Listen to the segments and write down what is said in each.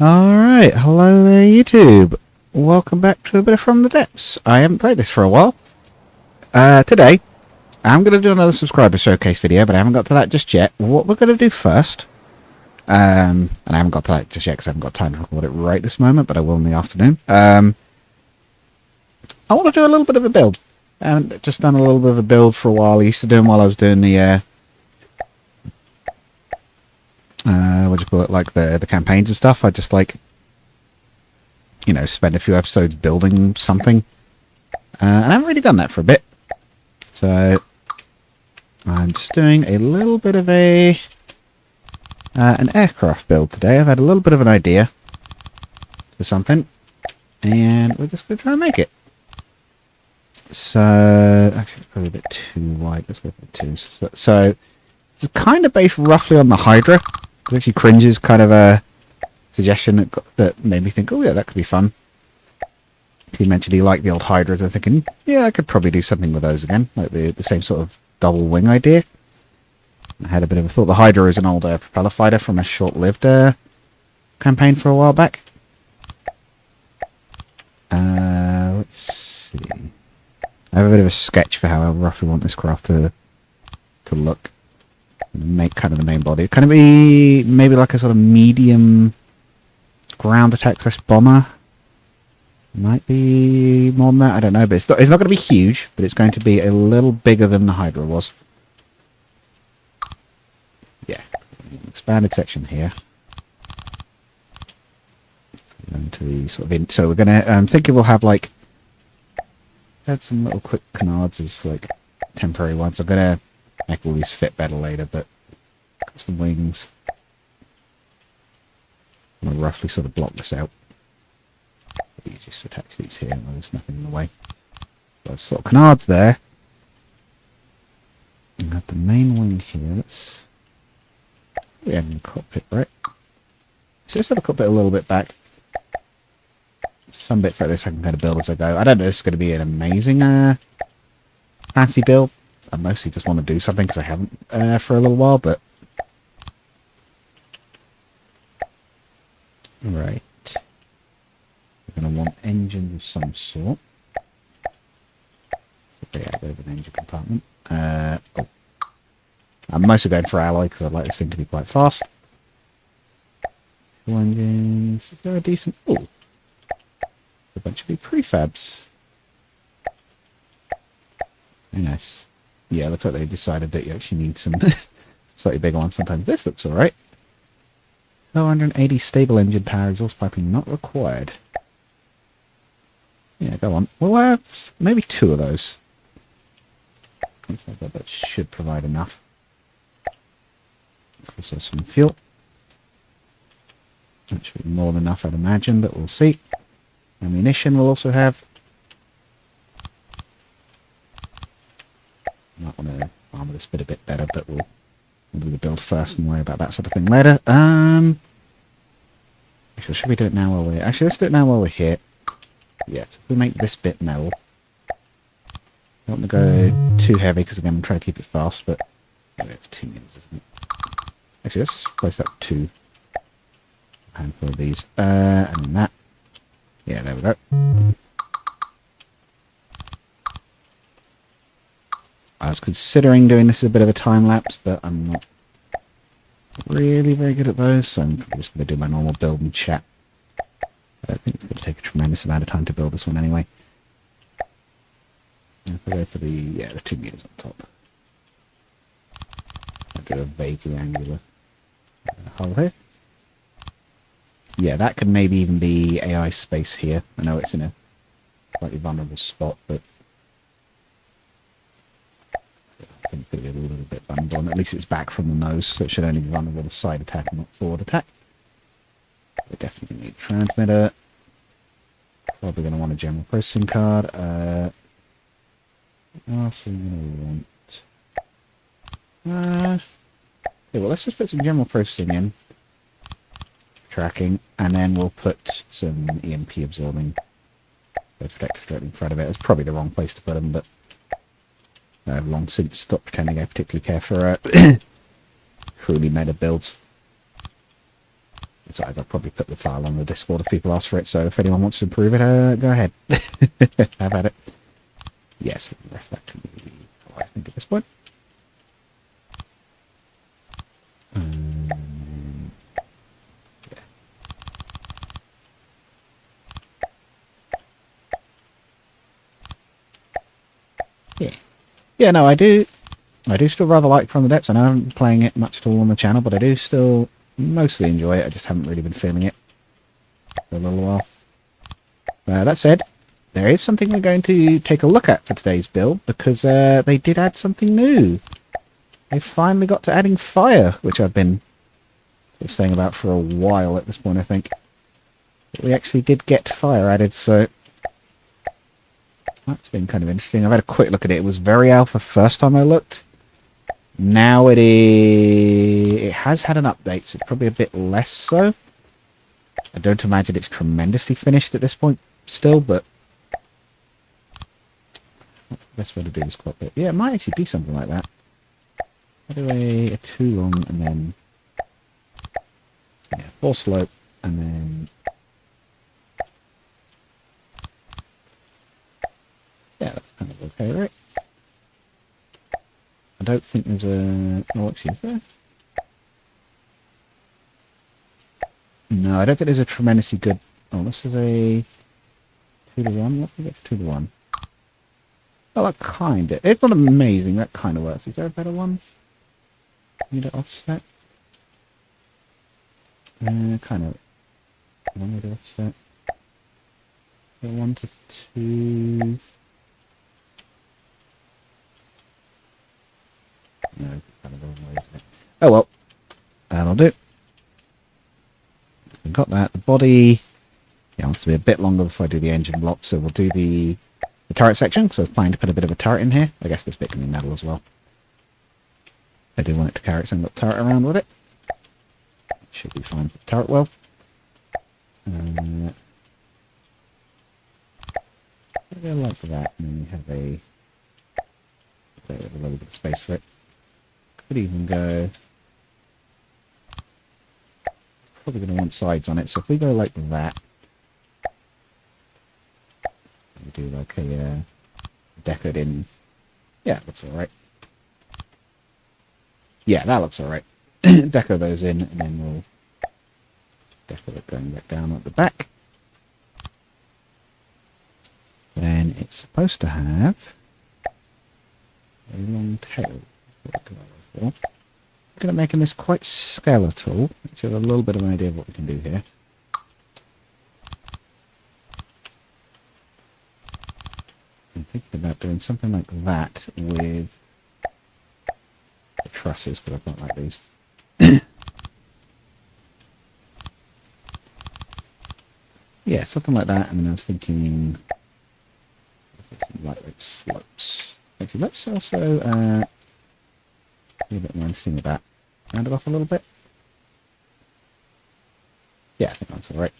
Alright, hello there YouTube. Welcome back to a bit of From the Depths. I haven't played this for a while. Today, I'm going to do another subscriber showcase video, but I haven't got to that just yet. What we're going to do first, and I haven't got to that just yet because I haven't got time to record it right this moment, but I will in the afternoon. I want to do a little bit of a build. I haven't just done a little bit of a build for a while. I used to do them while I was doing the, what do you call it, like the campaigns and stuff. I just like, you know, spend a few episodes building something. And I haven't really done that for a bit. So I'm just doing a little bit of a an aircraft build today. I've had a little bit of an idea for something, and we're just going to try and make it. So actually, it's probably a bit too wide. Let's go for 2. So it's kind of based roughly on the Hydra. It actually cringes, kind of a suggestion that made me think, oh yeah, that could be fun. He mentioned he liked the old Hydras. I'm thinking, yeah, I could probably do something with those again, like the same sort of double wing idea. I had a bit of a thought. The Hydra is an old propeller fighter from a short-lived campaign for a while back. Let's see. I have a bit of a sketch for how I roughly want this craft to look. Make kind of the main body. Kind of be maybe like a sort of medium ground attack / bomber. Might be more than that, I don't know, but it's not going to be huge, but it's going to be a little bigger than the Hydra was. Yeah, expanded section here. Into the sort of so we're gonna. I'm thinking we'll have like add some little quick canards as like temporary ones. I'm gonna make all these fit better later, but some wings. I'm gonna roughly sort of block this out. You just attach these here, and there's nothing in the way. There's sort of canards there. And got the main wing here. Let's we have the cockpit, right? So let's have a cockpit a little bit back. Some bits like this I can kind of build as I go. I don't know if it's going to be an amazing fancy build. I mostly just want to do something because I haven't for a little while, but right. We're going to want engines of some sort. So yeah, a bit of an engine compartment. Oh. I'm mostly going for alloy because I'd like this thing to be quite fast. Fuel engines. Is there a decent... Oh! A bunch of new prefabs. Very nice. Yeah, looks like they decided that you actually need some slightly bigger ones. Sometimes this looks alright. 480 stable engine power, exhaust piping not required. Yeah, go on. We'll have maybe 2 of those. That should provide enough. Also some fuel. That should be more than enough, I'd imagine, but we'll see. Ammunition we'll also have. Might want to armour this bit a bit better, but we'll do the build first and worry about that sort of thing later. Actually, should we do it now while we're here? Actually, let's do it now while we're here. Yeah, so if we make this bit metal. I don't want to go too heavy because again I'm trying to keep it fast, but it's 2 minutes, isn't it? Actually, let's place up 2. A handful of these. And then that. Yeah, there we go. I was considering doing this as a bit of a time lapse, but I'm not really very good at those, so I'm just going to do my normal build and chat. I think it's going to take a tremendous amount of time to build this one anyway. I'll go for the 2 meters on top. I'll do a vaguely angular hull here. Yeah, that could maybe even be AI space here. I know it's in a slightly vulnerable spot, but I think it's going to be a little bit vulnerable. And at least it's back from the nose, so it should only be vulnerable to side attack and not forward attack. We definitely need a transmitter. Probably going to want a general processing card. What else are we going to want? Okay, well, let's just put some general processing in. Tracking, and then we'll put some EMP absorbing protectors directly in front of it. It's probably the wrong place to put them, but I've long since stopped pretending I particularly care for truly meta builds. Besides, I'll probably put the file on the Discord if people ask for it, so if anyone wants to improve it, go ahead. Have at it. Yes, the rest of that can be, I think, at this point. Yeah. Yeah. Yeah, no, I do still rather like From the Depths. I know I haven't been playing it much at all on the channel, but I do still mostly enjoy it. I just haven't really been feeling it for a little while. That said, there is something we're going to take a look at for today's build, because they did add something new. They finally got to adding fire, which I've been saying about for a while at this point, I think. But we actually did get fire added, so that's been kind of interesting. I've had a quick look at it. It was very alpha first time I looked. Now it has had an update, so it's probably a bit less so. I don't imagine it's tremendously finished at this point still, but what's the best way to do this cockpit? Yeah, it might actually be something like that. How do a too long and then full slope and then yeah, that's kind of okay, right? I don't think there's a... Oh, actually, is there? No, I don't think there's a tremendously good... Oh, this is a 2-to-1. Let's get 2-to-1. Oh, that kind of... It's not amazing. That kind of works. Is there a better one? Need it offset? Kind of... One way to offset. 1 to 2... No, kind of the wrong way, isn't it? Oh well, that'll do. We've got that. The body, yeah, wants to be a bit longer before I do the engine block, so we'll do the turret section. So I was planning to put a bit of a turret in here. I guess this bit can be metal as well. I do want it to carry some little turret around with it. Should be fine for the turret well. Go like that, and then we have a little bit of space for it. Could even go... Probably going to want sides on it, so if we go like that, we do like a decoed in... Yeah, looks alright. Yeah, that looks alright. Deco those in, and then we'll deco it going back down at the back. Then it's supposed to have a long tail. I'm looking at making this quite skeletal, which have a little bit of an idea of what we can do here. I'm thinking about doing something like that with the trusses, but I don't like these. Yeah, something like that, and then I was thinking some lightweight slopes. Actually, let's also be a bit more interesting with that. Round it off a little bit. Yeah, I think that's alright.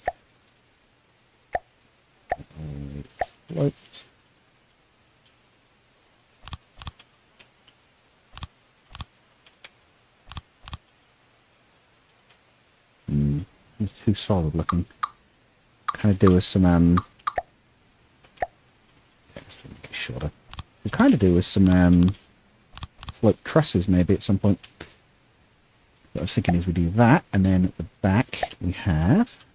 Slopes. It's too solid looking. Kind of do with some make it shorter. We kind of do with some slope trusses maybe at some point. What I was thinking is we do that, and then at the back we have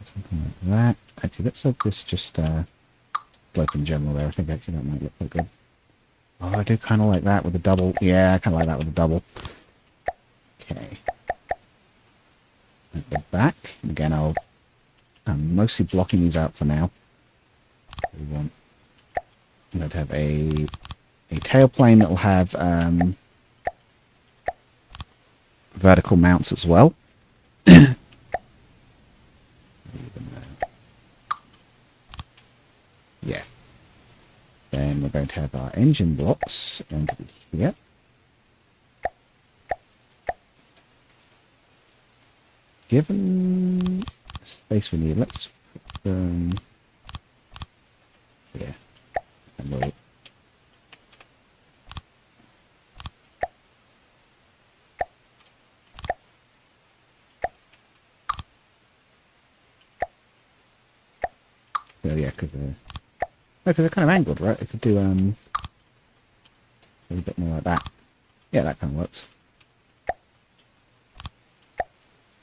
something like that. Actually, let's hope this just slope in general there. I think actually that might look quite good. Oh, I do kind of like that with a double. Yeah, I kind of like that with a double. Okay. At the back, and again, I'm mostly blocking these out for now. We want to have a tailplane that will have vertical mounts as well. Yeah. Then we're going to have our engine blocks going to be here. Given the space we need, let's put them here. Yeah, because they're kind of angled, right? I could do a bit more like that. Yeah, that kind of works.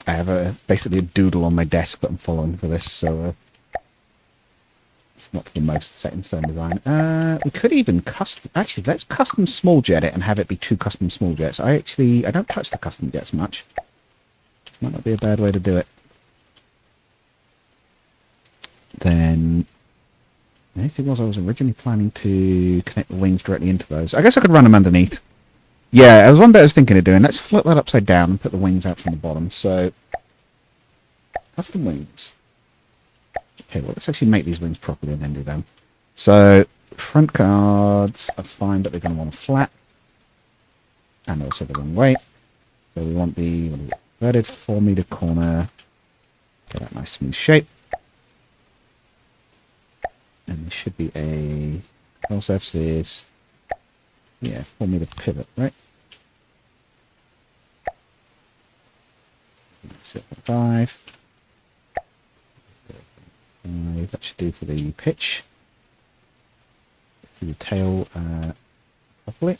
I have basically a doodle on my desk that I'm following for this, so it's not the most set in stone design. We could even actually, let's custom small jet it and have it be 2 custom small jets. I don't touch the custom jets much. Might not be a bad way to do it. Then the only thing was I was originally planning to connect the wings directly into those. I guess I could run them underneath. Yeah, there was one bit I was thinking of doing. Let's flip that upside down and put the wings out from the bottom. So, custom wings. Okay, well, let's actually make these wings properly and then do them. So, front cards are fine, but they're going to want a flat. And also the wrong way. So we want the inverted 4-meter corner. Get that nice smooth shape. And there should be a control surfaces. Yeah, 4-meter pivot, right? 5. That should do for the pitch. Through the tail properly.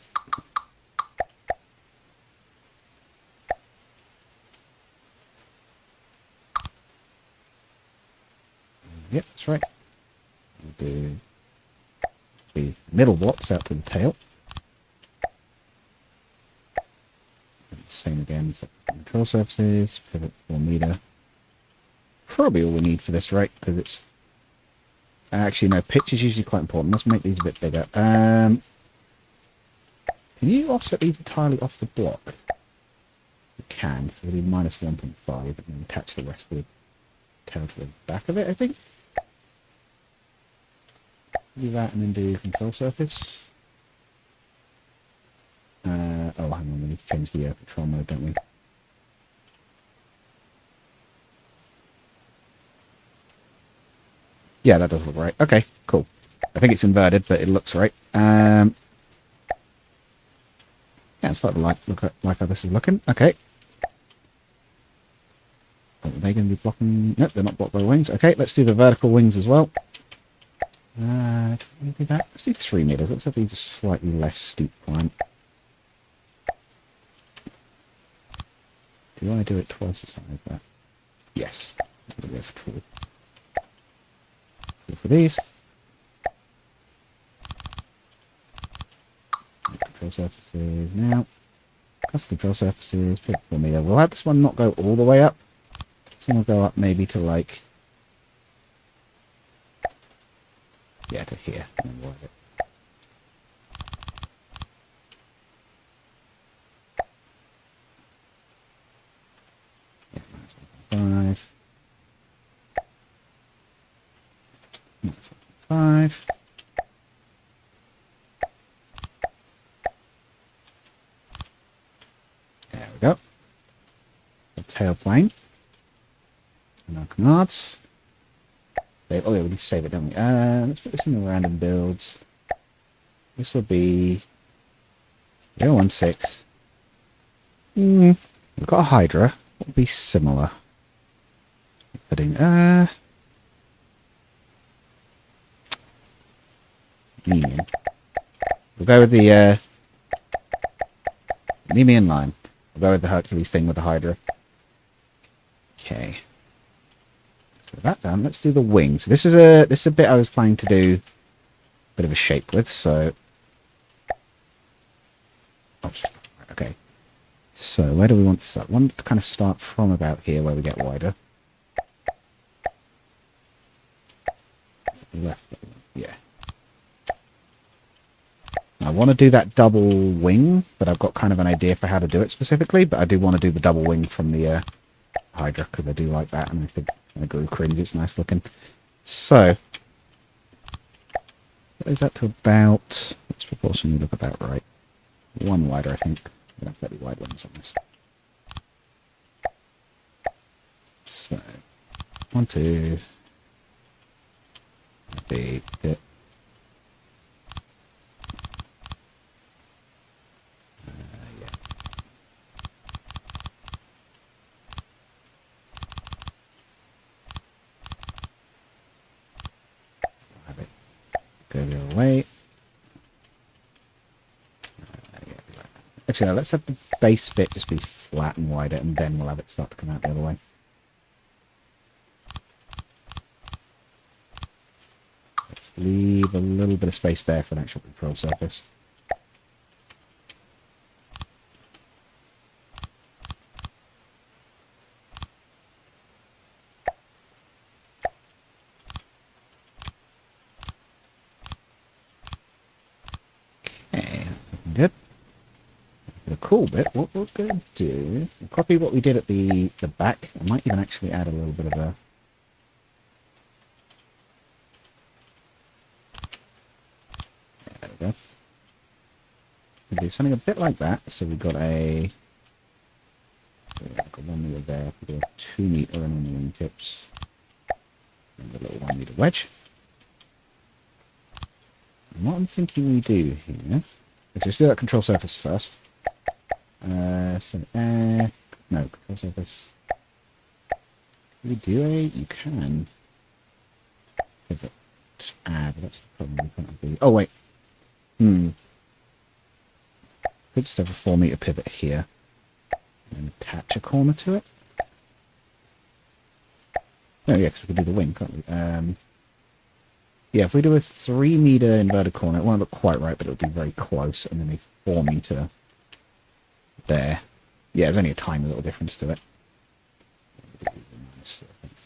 Yep, that's right. We'll do the middle blocks out to the tail. And same again, so control surfaces, pivot 4-meter. Probably all we need for this, right? Because it's actually no, pitch is usually quite important. Let's make these a bit bigger. Can you offset these entirely off the block? You can. So we'll do -1.5 and then attach the rest of the tail to the back of it, I think. Do that and then do control surface. Oh, hang on, we need to change the control mode, don't we? Yeah, that does look right. Okay, cool. I think it's inverted, but it looks right. Yeah, it's starting to like how this is looking. Okay. Are they going to be blocking? Nope, they're not blocked by the wings. Okay, let's do the vertical wings as well. Do we do that? Let's do 3 meters. Let's have these a slightly less steep climb. Do I do it twice the size of that? Yes. For these. Control surfaces now. Custom control surfaces, pick 4 meter. We'll have this one not go all the way up. This one will go up maybe to like, yeah, to here. And then it. Yeah, -5. There we go. The tail plane. And our canards. Oh yeah, we need to save it, don't we? Let's put this in the random builds. This will be 016. We've got a Hydra. What would be similar? Putting Nemean. We'll go with the Nemean line. We'll go with the Hercules thing with the Hydra. Okay. So that done. Let's do the wings. This is a bit I was planning to do a bit of a shape with, so okay. So where do we want to start? We want to kind of start from about here where we get wider. Left, yeah. I want to do that double wing, but I've got kind of an idea for how to do it specifically, but I do want to do the double wing from the Hydra, because I do like that, and I think I agree with Cringe, it's nice looking. So, what is that to about, let's proportionally look about right. 1 wider, I think. We have fairly wide ones on this. So, 1, 2, big bit. Yeah. Go the other way. Actually, no, let's have the base bit just be flat and wider, and then we'll have it start to come out the other way. Let's leave a little bit of space there for an actual control surface. Okay, good. The cool bit, what we're going to do, we'll copy what we did at the back. I might even actually add a little bit of a... There we go. We'll do something a bit like that. So we've got a... Like a 1 meter there. We'll do a 2 meter on the wing tips. And a little 1 meter wedge. And what I'm thinking we do here... Let's just do that control surface first. No, control surface. Can we do a... You can. Pivot. Add. That's the problem. We can't do... Oh, wait. Could just have a 4 meter pivot here. And attach a corner to it. Oh, yeah, because we can do the wing, can't we? Yeah, if we do a 3 meter inverted corner, it won't look quite right, but it'll be very close. And then a 4 meter... there. Yeah, there's only a tiny little difference to it.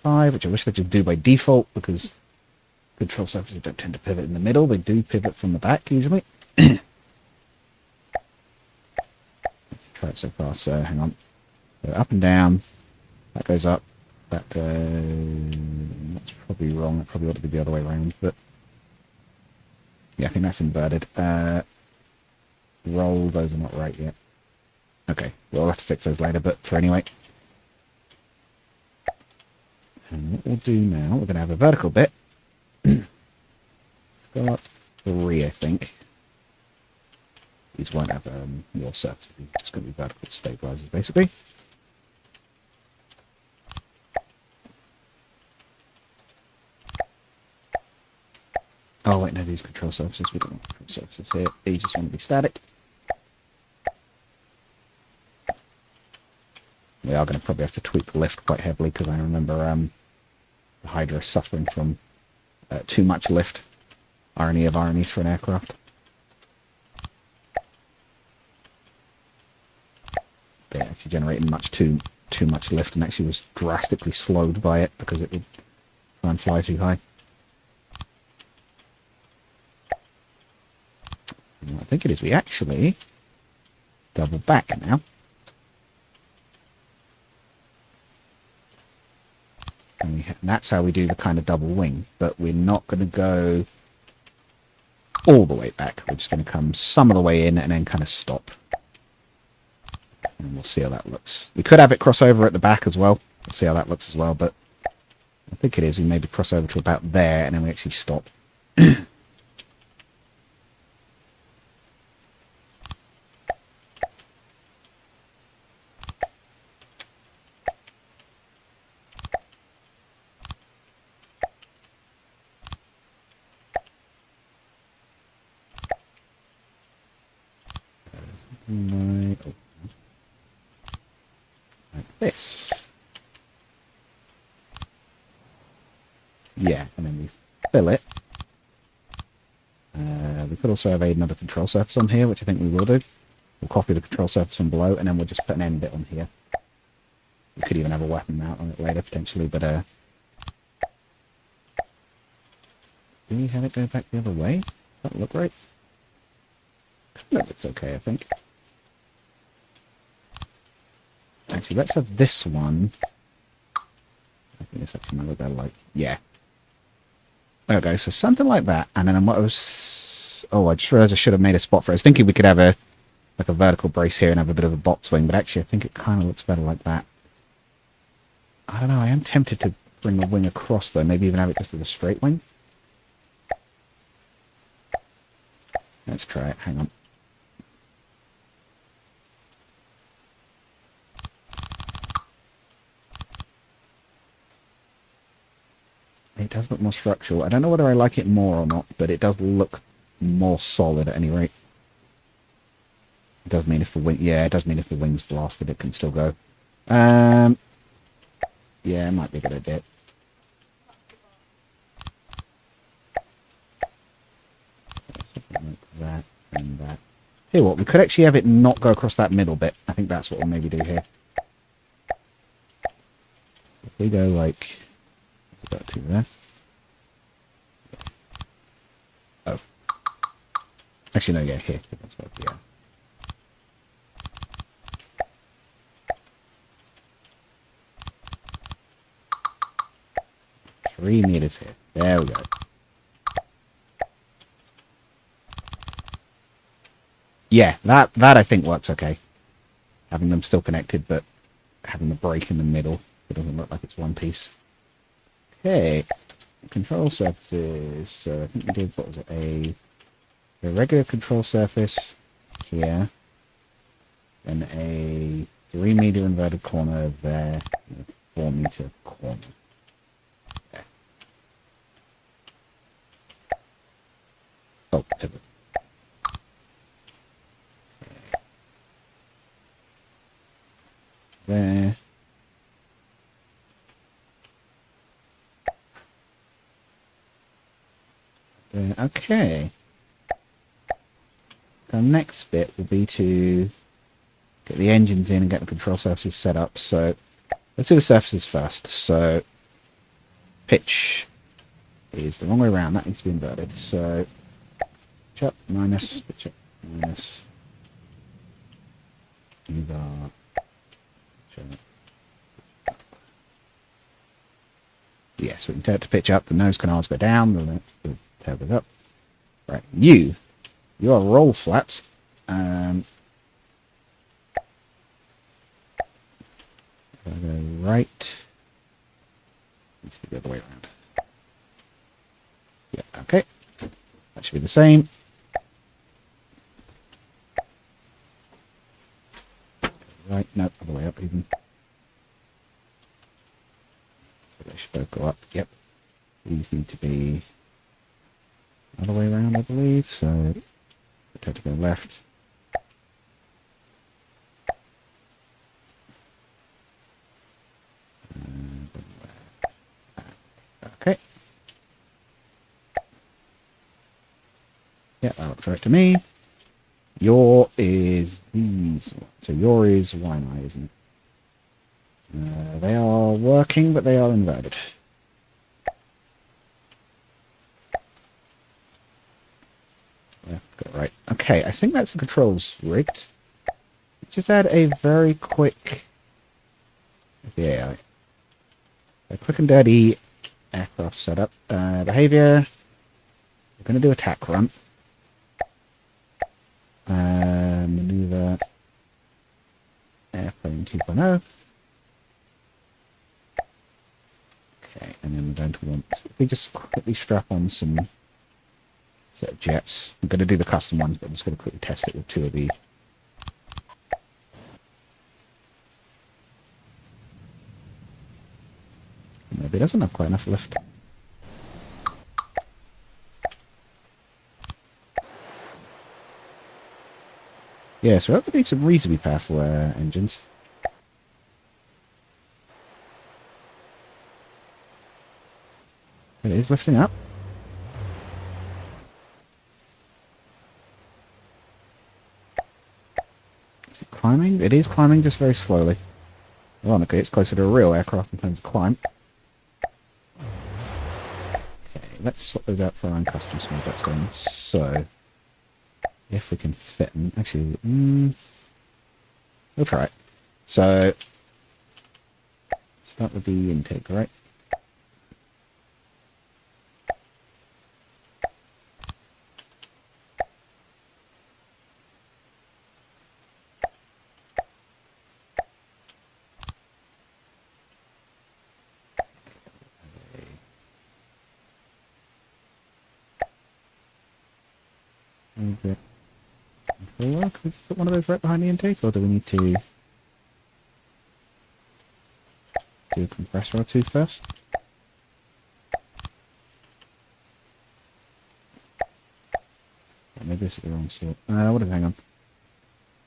5, which I wish they could do by default, because control surfaces don't tend to pivot in the middle. They do pivot from the back, usually. Let's try it so far. So, hang on. So up and down. That goes up. That goes... That's probably wrong. That probably ought to be the other way around, but... Yeah, I think that's inverted. Roll, those are not right yet. Okay, we'll have to fix those later, but for anyway. And what we'll do now, we're going to have a vertical bit. Got 3, I think. These won't have your surface. These are just going to be vertical stabilizers, basically. Oh, wait, no, these control surfaces. We don't want control surfaces here. These just want to be static. We are going to probably have to tweak the lift quite heavily, because I remember the Hydra suffering from too much lift. Irony of ironies for an aircraft. They actually generated too much lift, and actually was drastically slowed by it because it would try and fly too high. And what I think it is, we actually double back now. And that's how we do the kind of double wing, but we're not going to go all the way back. We're just going to come some of the way in and then kind of stop. And we'll see how that looks. We could have it cross over at the back as well. We'll see how that looks as well, but I think it is. We maybe cross over to about there and then we actually stop. Like this. Yeah, and then we fill it. We could also have another control surface on here, which I think we will do. We'll copy the control surface from below, and then we'll just put an end bit on here. We could even have a weapon mount on it later, potentially, but do we have it go back the other way? Does that look right? No, it's okay, I think. Actually, let's have this one. I think this actually might look better like... Yeah. There we go, so something like that. And then what I was... Oh, I just realized I should have made a spot for it. I was thinking we could have a vertical brace here and have a bit of a box wing, but actually I think it kind of looks better like that. I don't know, I am tempted to bring the wing across though. Maybe even have it just as a straight wing. Let's try it, hang on. It does look more structural. I don't know whether I like it more or not, but it does look more solid at any rate. It does mean if the wing, yeah, it does mean if the wing's blasted, it can still go. Yeah, it might be a good idea. Like that and that. Here, what? We could actually have it not go across that middle bit. I think that's what we'll maybe do here. If we go like about 2 there. Oh. Actually, no, yeah, here. That's what, yeah. 3 meters here. There we go. Yeah, that I think works okay. Having them still connected, but having the break in the middle. It doesn't look like it's one piece. Okay. Control surfaces. So I think we did, what was it, a regular control surface here. Then a 3 meter inverted corner there. And a 4 meter corner. There. Oh, pivot. There. There. Okay. The next bit will be to get the engines in and get the control surfaces set up. So let's do the surfaces first. So pitch is the wrong way around. That needs to be inverted. So pitch up minus, pitch up minus. Either. Yes, we can tell it to pitch up. The nose canals go down. The tail goes up. Right, your roll flaps. If I go right. Needs to be the other way around. Yeah, okay. That should be the same. Right, no, other way up even. So they should both go up. Yep. These need to be other way around, I believe. So they have to go left. Okay. Yeah, that looks right to me. Your is these. So your is Y&I, isn't it? They are working, but they are inverted. Yeah, got it right. Okay, I think that's the controls rigged. Just add a very quick, yeah, a quick and dirty aircraft setup. Behavior. We're going to do attack run. Maneuver. Airplane 2.0. Okay, and then we're going to want, if we just quickly strap on some set of jets. I'm going to do the custom ones, but I'm just going to quickly test it with 2 of these. Maybe it doesn't have quite enough lift. Yeah, so we're going to need some reasonably powerful engines. It is lifting up. Is it climbing? It is climbing, just very slowly. Ironically, it's closer to a real aircraft in terms of climb. Okay, let's swap those out for our own custom small jets then. So, if we can fit them. Actually, we'll try it. So, start with the intake, right? Okay. Can we put one of those right behind the intake, or do we need to do a compressor or 2 first? maybe this is the wrong sort. What is, hang on.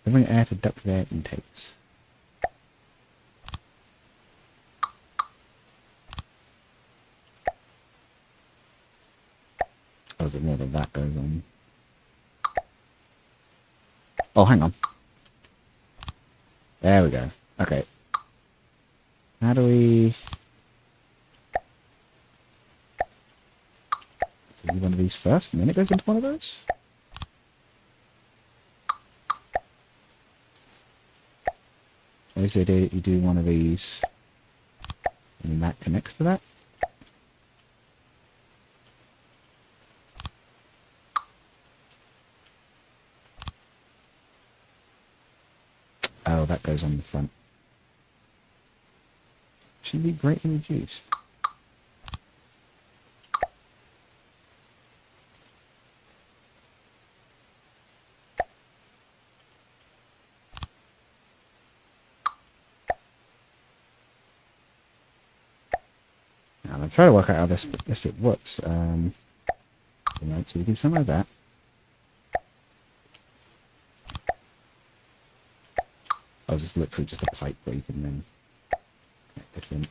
Delivering air to ducted air intakes. Oh, is it more than that goes on? Oh, hang on. There we go. Okay. How do we... do one of these first, and then it goes into one of those? Or is it you do one of these, and that connects to that? Oh, that goes on the front. Should be greatly reduced. Now, I'm trying to work out how this bit works. Right, so we do something like that. Oh, it's literally just a pipe where you can then connect this in.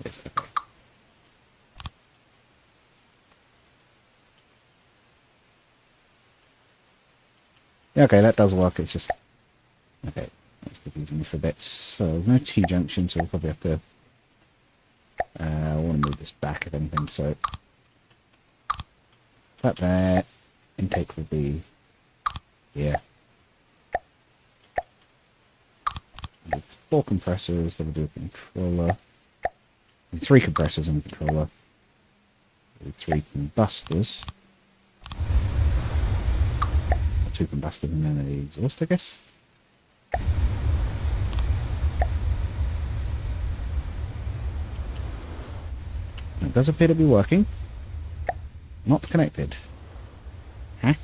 Yes, okay. Yeah, okay, that does work. It's just... okay, that's confusing me for a bit. So, there's no T-junction, so we'll probably have to... I want to move this back, if anything, so... that there. Intake will be... here. It's 4 compressors, then we'll do a controller. And 3 compressors and a controller. 3 combustors. 2 combustors and then an exhaust, I guess. It does appear to be working. Not connected. Huh?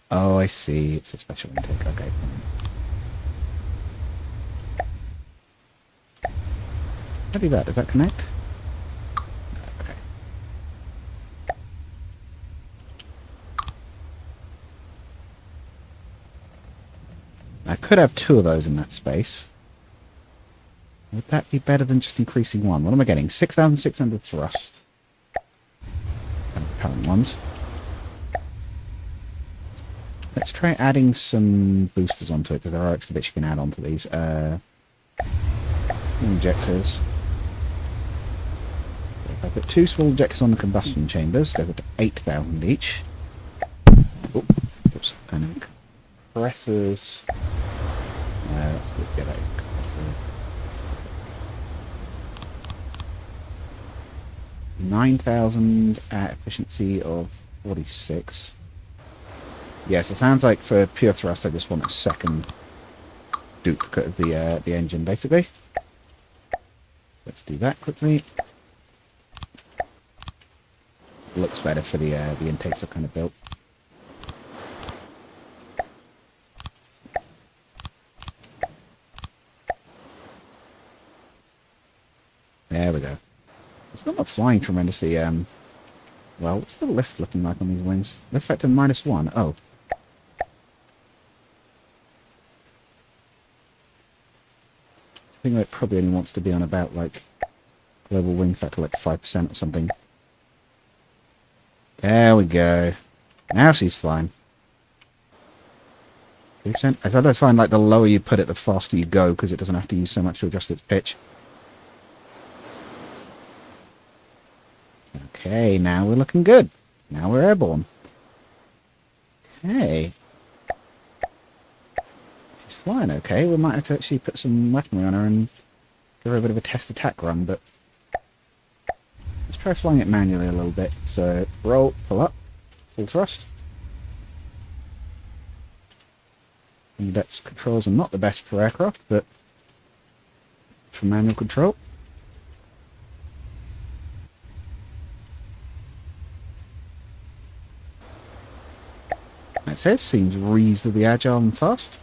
Oh, I see. It's a special intake. Okay. How do that? Does that connect? Okay. I could have 2 of those in that space. Would that be better than just increasing 1? What am I getting? 6,600 thrust. Current ones. Let's try adding some boosters onto it, because there are extra bits you can add onto these. Injectors. If I put 2 small injectors on the combustion chambers, goes up to 8,000 each. Oops. And compressors. Let's get a compressor. 9,000 at efficiency of 46. Yes, it sounds like for pure thrust I just want a second duplicate of the engine, basically. Let's do that quickly. Looks better for the intakes I've kind of built. There we go. It's not flying tremendously. Well, what's the lift looking like on these wings? Lift factor -1. Oh. I think it probably only wants to be on about, like, global wing factor, like 5% or something. There we go. Now she's flying. 3%? I thought that's fine, like, the lower you put it, the faster you go, because it doesn't have to use so much to adjust its pitch. Okay, now we're looking good. Now we're airborne. Okay. She's flying okay. We might have to actually put some weaponry on her and give her a bit of a test attack run, but let's try flying it manually a little bit. So, roll, pull up, full thrust. And depth controls are not the best for aircraft, but for manual control. It says seems reasonably agile and fast.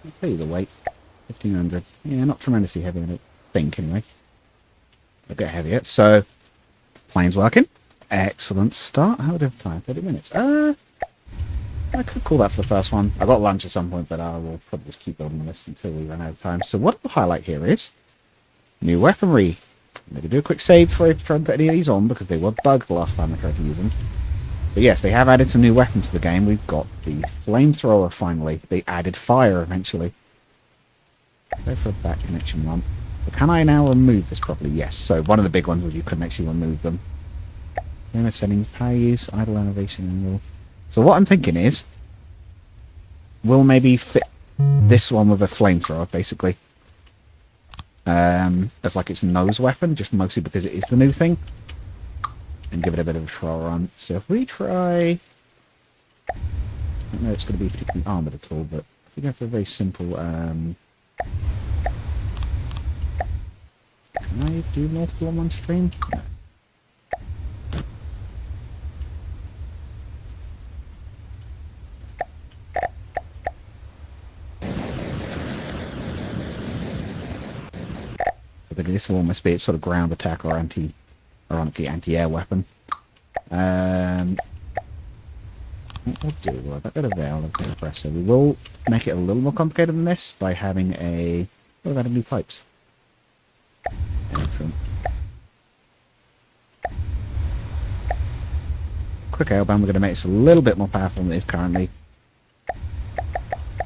I'll tell you the weight. 1500. Yeah, not tremendously heavy, I don't think, anyway. A bit heavier. So, plane's working. Excellent start. How would I have time? 30 minutes. I could call that for the first one. I got lunch at some point, but I will probably just keep building the list until we run out of time. So what I'll highlight here is new weaponry. I'm going to do a quick save before I try and put any of these on, because they were bugged the last time I tried to use them. But yes, they have added some new weapons to the game. We've got the flamethrower finally. They added fire eventually. Go for a back connection one. So can I now remove this properly? Yes. So one of the big ones was you couldn't actually remove them. Limit settings, power use, idle elevation angle. So what I'm thinking is, we'll maybe fit this one with a flamethrower, basically. As like its nose weapon, just mostly because it is the new thing. And give it a bit of a trial run. So if we try... I don't know it's going to be particularly armoured at all, but if we go for a very simple... Can I do multiple on one stream? No. I think this will almost be its sort of ground attack or anti-air weapon. What we'll do, I've got a veil of compressor. We will make it a little more complicated than this by having a... What about new pipes? Excellent. Quick air ban, we're going to make this a little bit more powerful than it is currently.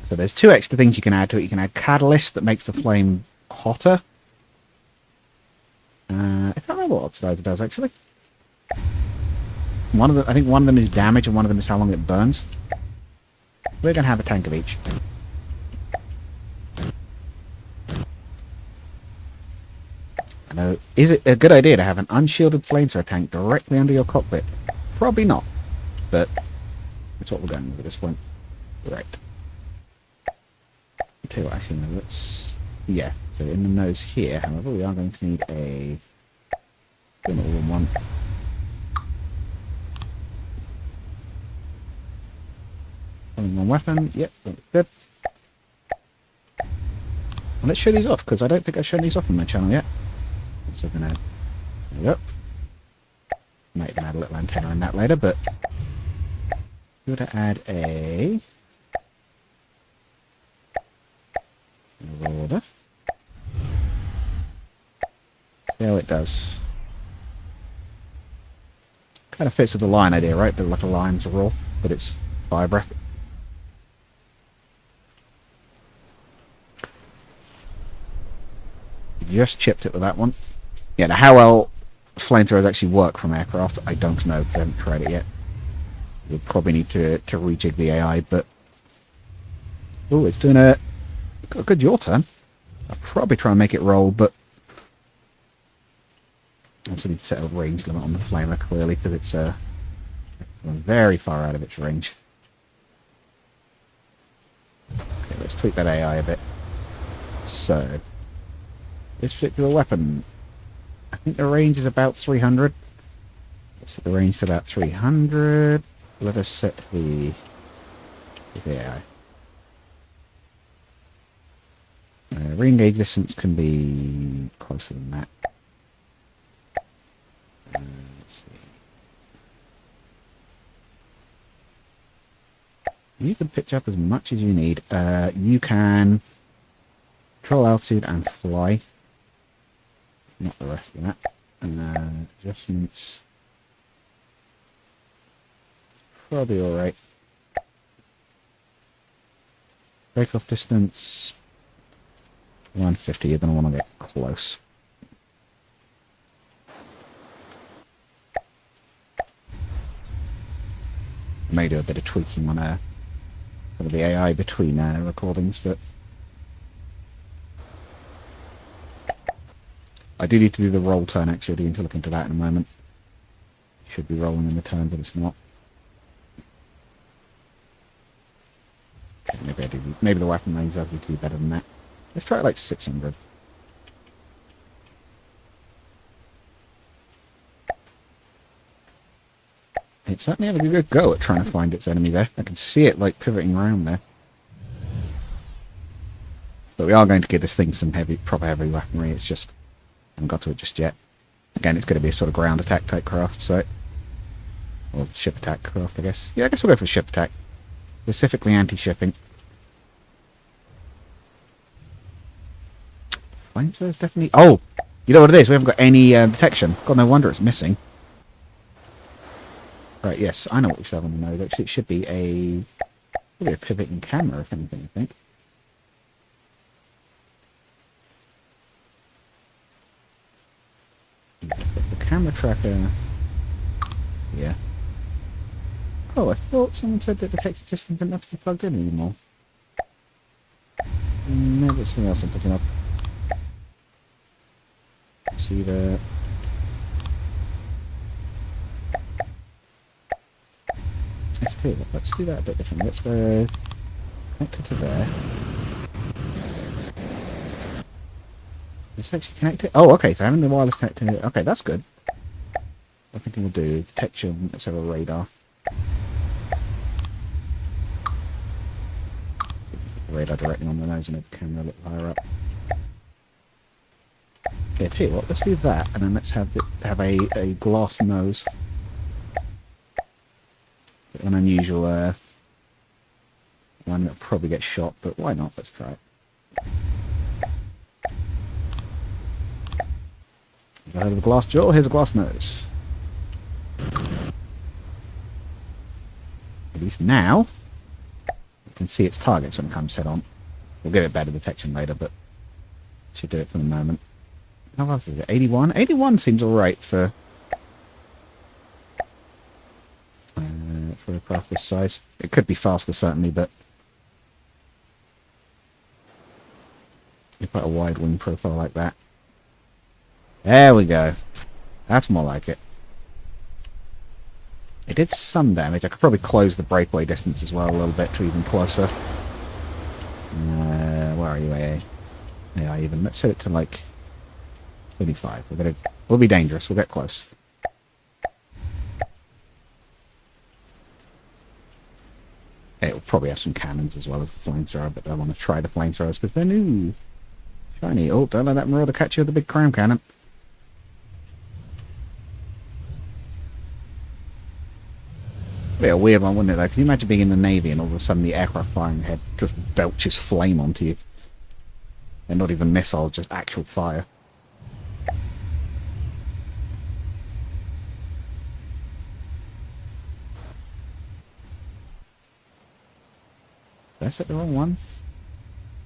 So there's two extra things you can add to it. You can add catalyst that makes the flame hotter. I can't remember what oxidizer does actually. I think one of them is damage and one of them is how long it burns. We're going to have a tank of each. I know, is it a good idea to have an unshielded flamethrower tank directly under your cockpit? Probably not, but that's what we're going with at this point. Right. I'll tell you what, actually, no, let's... Yeah, so in the nose here, however, we are going to need a... all in one. Only one weapon, yep, that's good. Well, let's show these off, because I don't think I've shown these off on my channel yet. So I'm going to... There we go. Might even add a little antenna in that later, but... We're going to add a... Order. See how it does. Kind of fits with the lion idea, right? But like a lion's roar, but it's fire breath. Just chipped it with that one. Yeah, now how well flamethrowers actually work from aircraft, I don't know, because I haven't tried it yet. We'll probably need to rejig the AI, but... Oh, it's doing a... Good, your turn. I'll probably try and make it roll, but... I also need to set a range limit on the flamer, clearly, because it's very far out of its range. Okay, let's tweak that AI a bit. So... This particular weapon... I think the range is about 300. Let's set the range to about 300. Let us set the AI. Re-engage distance can be closer than that. Let's see. You can pitch up as much as you need. You can control altitude and fly. Not the rest of that. Adjustments. Probably alright. Break-off distance. 150, you're going to want to get close. I may do a bit of tweaking on some of the AI between recordings, but I do need to do the roll turn actually. I need to look into that in a moment. Should be rolling in the turn, but it's not. Okay, maybe the weapon range does need to be better than that. Let's try it like 600. It's certainly having a good go at trying to find its enemy there. I can see it like pivoting around there. But we are going to give this thing some proper heavy weaponry. It's just, I haven't got to it just yet. Again, it's going to be a sort of ground attack type craft, so... Or ship attack craft, I guess. Yeah, I guess we'll go for ship attack. Specifically anti-shipping. Flamethrowers definitely... Oh! You know what it is? We haven't got any detection. God, no wonder it's missing. Right, yes, I know what we should have on the node. Actually, it should be probably a pivoting camera, if anything, I think. The camera tracker... Yeah. Oh, I thought someone said that the detector system didn't have to be plugged in anymore. Maybe it's something else I'm picking up. See the... Let's do that a bit differently. Let's go connect it to there. Let's actually connect it. Oh, okay, so having the wireless connected. Okay, that's good. What I think we'll do, detection, let's have a radar. Radar directly on the nose and the camera a little higher up. Okay, tell you what, let's do that, and then let's have a glass nose. An unusual one that'll probably get shot, but why not? Let's try it. Got heard of a glass jaw? Here's a glass nose. At least now you can see its targets when it comes head on. We'll give it better detection later, but should do it for the moment. How fast is it? 81? 81 seems alright for a craft this size. It could be faster, certainly, but you put a wide wing profile like that. There we go. That's more like it. It did some damage. I could probably close the breakaway distance as well a little bit to even closer. Where are you, AA? Yeah, even. Let's set it to like 35. We'll be dangerous. We'll get close. It will probably have some cannons as well as the flamethrower, but I want to try the flamethrowers because they're new. Shiny. Oh, don't let that marauder catch you with the big crown cannon. Be a weird one, wouldn't it, though? Can you imagine being in the Navy and all of a sudden the aircraft firing head just belches flame onto you? And not even missiles, just actual fire. Did I set the wrong one?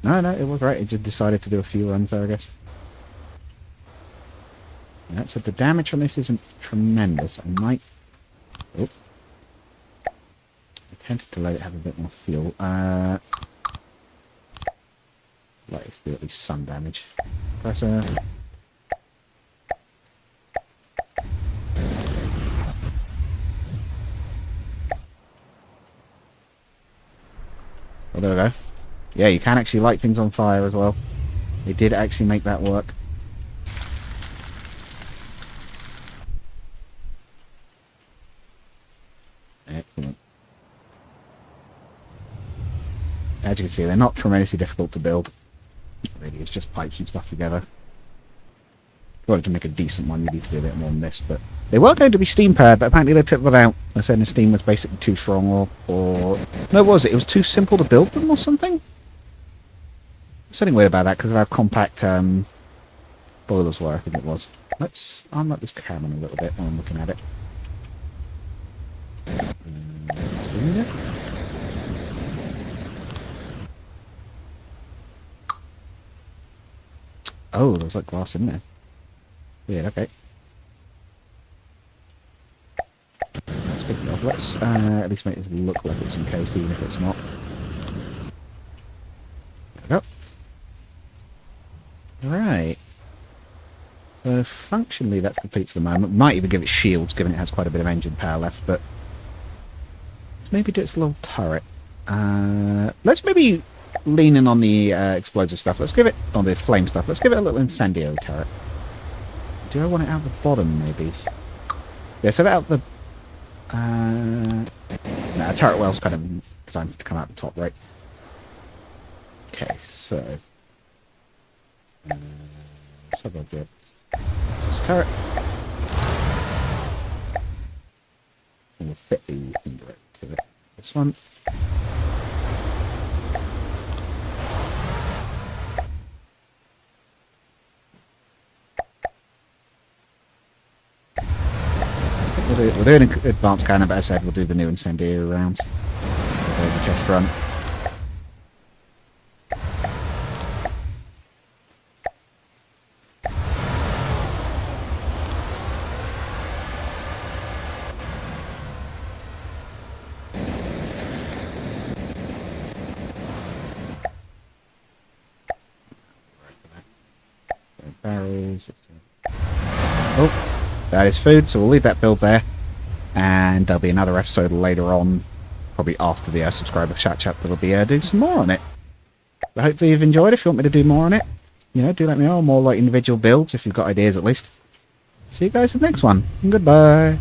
No, it was right. It just decided to do a few runs there, I guess. Yeah, so the damage on this isn't tremendous. I might... Oh. I tended to let it have a bit more fuel. Like it to do at least some damage. Press Oh, there we go. Yeah, you can actually light things on fire as well. It did actually make that work. Excellent. As you can see, they're not tremendously difficult to build. Really, it's just pipes and stuff together. If you wanted to make a decent one, you need to do a bit more than this, but... They were going to be steam powered, but apparently they took that out. They said the steam was basically too strong, or... No, what was it? It was too simple to build them, or something? Something weird about that, because of how compact boilers were, I think it was. Let's unlock this cannon a little bit while I'm looking at it. Oh, there's like glass in there. Weird, okay. Let's at least make it look like it's encased, even if it's not. There we go. Right. So functionally that's complete for the moment. Might even give it shields, given it has quite a bit of engine power left, but let's maybe do its little turret. Let's maybe lean in on the explosive stuff. Let's give it, on the flame stuff, let's give it a little incendiary turret. Do I want it out the bottom, maybe? Yeah, so out the... nah, turret well's kind of designed to come out the top, right? Okay, so... Couple of gifts. Just carrot. We'll fit the indirect to it. This one. We're doing an advanced cannon, but as I said, we'll do the new incendiary rounds. The test run. Barrels. Oh, that is food, so we'll leave that build there. And there'll be another episode later on, probably after the subscriber chat that'll be doing some more on it. But hopefully you've enjoyed. If you want me to do more on it, you know, do let me know. More like individual builds, if you've got ideas at least. See you guys in the next one. Goodbye.